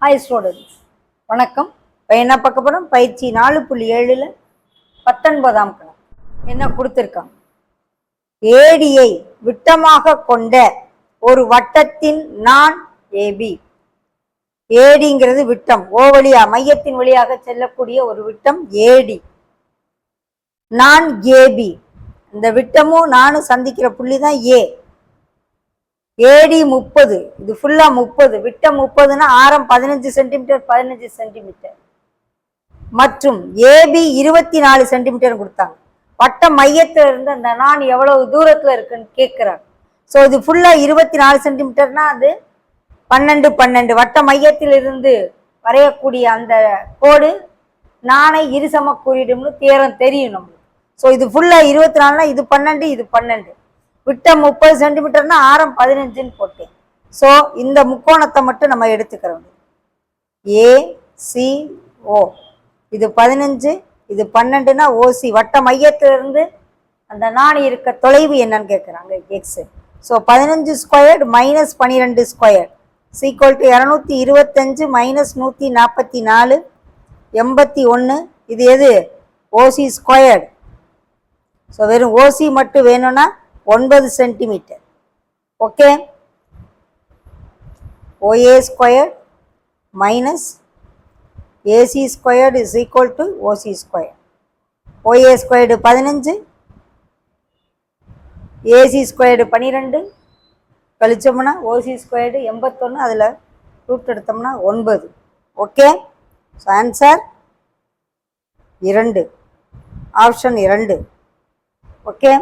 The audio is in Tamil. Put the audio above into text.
ஹாய் ஸ்டூடெண்ட்ஸ், வணக்கம். இப்போ என்ன பார்க்க போகிறோம்? பயிற்சி 4.7ல் 19ஆம் கணக்கு என்ன கொடுத்துருக்காங்க? ஏடியை விட்டமாக கொண்ட ஒரு வட்டத்தின் நான் ஏபி. ஏடிங்கிறது விட்டம், ஓ வழியா மையத்தின் வழியாக செல்லக்கூடிய ஒரு விட்டம் ஏடி. நான் ஏபி, இந்த விட்டமும் நானும் சந்திக்கிற புள்ளி தான் ஏ. ஏடி 30, இது ஃபுல்லா 30, விட்டம் 30னா ஆரம் 15 சென்டிமீட்டர் 15 சென்டிமீட்டர், மற்றும் ஏபி 24 சென்டிமீட்டர் கொடுத்தாங்க. வட்ட மையத்துல இருந்து அந்த நான் எவ்வளவு தூரத்துல இருக்குன்னு கேட்கிறாங்க. ஸோ இது ஃபுல்லா 24 சென்டிமீட்டர்னா அது 12 12. வட்ட மையத்தில் இருந்து வரையக்கூடிய அந்த கோடு நானை இருசம குறியிடும்னு தேரம் தெரியும் நம்மளுக்கு. ஸோ இது ஃபுல்லா 24னா இது 12, இது 12. விட்டம் 30 சென்டிமீட்டர்னா ஆரம் 15ன்னு போட்டேன். ஸோ இந்த முக்கோணத்தை மட்டும் நம்ம எடுத்துக்கிறோம். ஏசிஓ, இது 15, இது 12னா ஓசி. வட்ட மையத்திலிருந்து அந்த நான் இருக்க தொலைவு என்னன்னு கேட்குறாங்க, x. So 15 squared minus 12 square equal to 225 minus 144 81. இது எது? ஓசி ஸ்கொயர்டு. ஸோ வெறும் ஓசி மட்டும் வேணும்னா 9 centimetre. Okay, OA squared minus AC squared is equal to OC square. OA squared 15, AC squared 12, கழிச்சோம்னா ஓசி ஸ்கொயர்டு 81, அதில் ரூட் எடுத்தோம்னா 9. Okay, so answer 2, option 2. Okay.